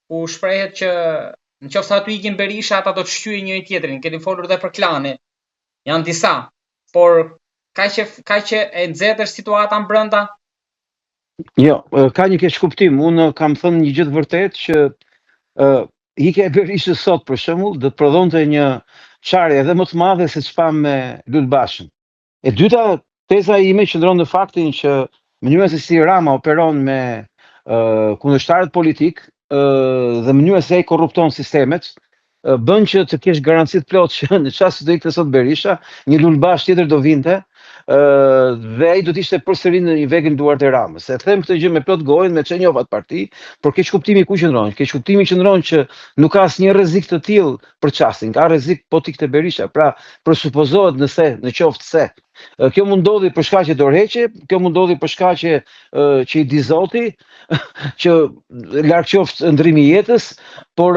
ku shprehet që nëse aty ikin Berisha, ata do të shtyjnë njëri tjetrin. Keni folur edhe për klane. Janë disa, por kaq që e nxehtë është situata brenda. Jo, ka një keq kuptim. Unë kam thënë një gjë të vërtetë që ikja e Berishës sot për shembull do të prodhonte një çarje edhe më të madhe se ç'pa me Lulbashën. E dyta, teza ime qëndron në faktin që mënyra se si Rama operon me kundërshtarët politik dhe mënyra se ai korrupton sistemet bën që të kesh garanci të plotë që në çast do ikte sot Berisha, një Lulbash tjetër do vinte dhe ai do të ishte përsëri në një vegël duart e Ramës. E them këtë gjë me plot gojën, me çenjovat parti, por keq kuptimi ku qëndron? Keq kuptimi qëndron që nuk ka asnjë rrezik të tillë për çastin. Ka rrezik po tikte Berisha. Pra, presupozohet në qoftë se kjo mund ndodhi për shkaqe dorëheqje, kjo mund ndodhi për shkaqe që i di Zoti, që larg qoftë ndrimi i jetës, por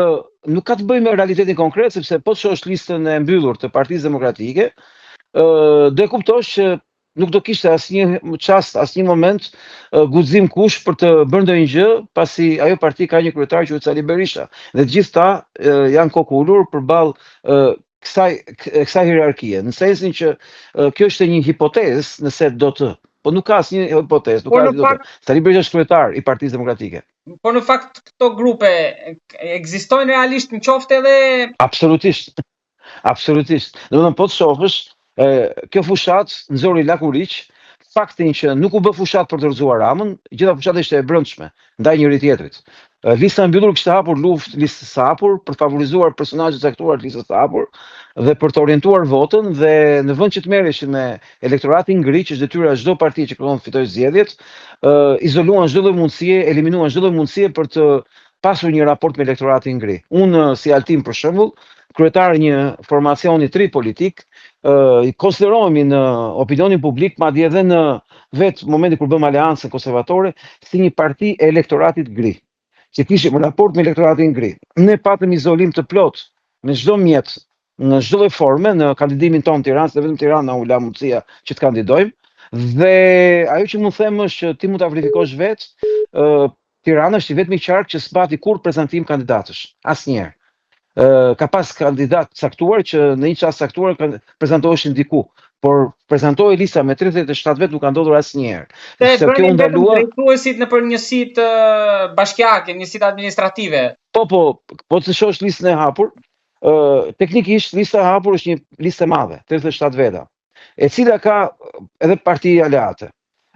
nuk ka të bëjë me realitetin konkret, sepse po të shohësh listën e mbyllur të Partisë Demokratike, do e kuptosh që nuk do kishte asnjë çast, asnjë moment guxim kush për të bërë ndonjë gjë, pasi ajo parti ka një kryetar që quhet Sali Berisha. Dhe të gjithë ta janë kokulur përballë kësaj hierarkie, në sensin që kjo është një hipotezë nëse do të, po nuk ka asnjë hipotezë, nuk ka asnjë. Sali Berisha është kryetar i Partisë Demokratike. Po në fakt këto grupe ekzistojnë realisht në qoftë edhe absolutisht. Absolutisht. Domethënë po të shohësh kjo fushat nxori lakuriq faktin që nuk u bë fushat për të rrëzuar Ramën, gjitha fushat ishte e brendshme ndaj njëri tjetrit. Lista e mbyllur kishte hapur luftë, listë së hapur për të favorizuar personazhe të caktuar të listës së hapur dhe për të orientuar votën, dhe në vend që të merreshin me elektoratin ngri, që është detyra e çdo partie që kërkon të fitojë zgjedhjet, izoluan çdo lloj mundësie, eliminuan çdo lloj mundësie për të pasur një raport me elektoratin ngri. Unë si Altin për shembull, kryetar një formacioni tri politik, i konsiderohemi në opinionin publik, madje edhe në vetë momentin kur bëm aleancën konservatore, si një parti e elektoratit ngri, që kishim raport me elektoratin ngri. Ne patëm izolim të plot me çdo mjet, në çdo lloj forme, në kandidimin tonë në Tiranë, se vetëm Tirana u la mundësia që të kandidojmë, dhe ajo që mund them është që ti mund ta verifikosh vetë, Tirana është i vetmi qark që s'pati kur prezantim kandidatësh, asnjëherë. Ka pas kandidat caktuar që në një çast caktuar prezantoheshin diku, por prezantohej lista me 37 vet nuk ka ndodhur asnjëherë. Se kjo u ndalua drejtuesit nëpër njësitë bashkiake, njësitë administrative. Po të shohësh listën e hapur, teknikisht lista e hapur është një listë e madhe, 37 veta, e cila ka edhe parti aleate.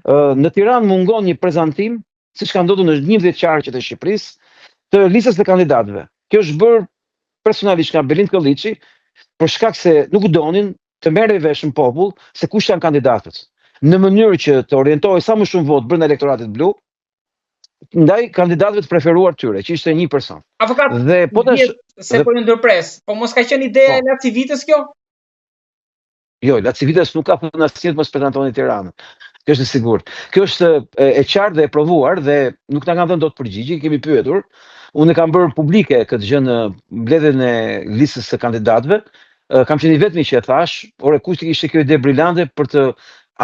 Në Tiranë mungon një prezantim, siç ka ndodhur në 11 qarqet e Shqipërisë, të listës së kandidatëve. Kjo është bërë personalisht nga Belind Kolliçi, për shkak se nuk donin të merrej vesh në popull se kush janë kandidatët, në mënyrë që të orientohej sa më shumë votë brenda elektoratit blu ndaj kandidatëve të preferuar tyre, që ishte një person. Avokat, dhe po se po ju ndërpres, po mos ka qenë ide e Lacivitës kjo? Jo, Lacivitës nuk ka thënë asnjë të mos prezantoni Tiranën. Kjo është e sigurt. Kjo është e qartë dhe e provuar dhe nuk na kanë dhënë dot përgjigje, kemi pyetur. Unë kam bërë publike këtë gjë në mbledhjen e listës së kandidatëve. Kam qenë i vetmi që e thash, por kush ishte kjo ide brillante për të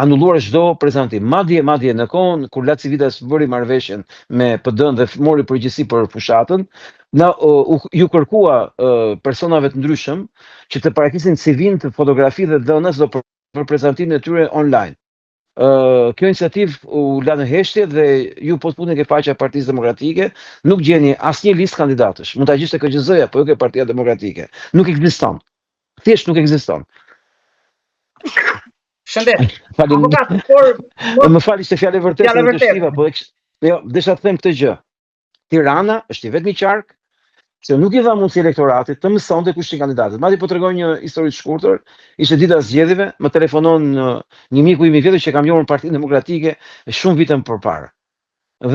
anulluar çdo prezantim. Madje në kohën kur Lacivitas bëri marrëveshjen me PD-n dhe mori përgjegjësi për fushatën, ju kërkua personave të ndryshëm që të paraqisin CV-n, të fotografi dhe dhënës për prezantimin e tyre online. Kjo iniciativë u la në heshtje dhe ju po të punën ke faqja e Partisë Demokratike, nuk gjeni asnjë listë kandidatësh. Mund ta gjiste KQZ-ja, po jo ke Partia Demokratike. Nuk ekziston. Thjesht nuk ekziston. Shëndet. Avokat, por më fal, ishte fjalë vërtetë në shtiva, po jo, desha të them këtë gjë. Tirana është i vetmi qark se nuk i dha mundësi elektoratit të mësonte kush janë kandidatët. Madje po tregoj një histori të shkurtër, ishte dita e zgjedhjeve, më telefonon një miku im i vjetër që kam njohur në Partinë Demokratike shumë vite më përpara.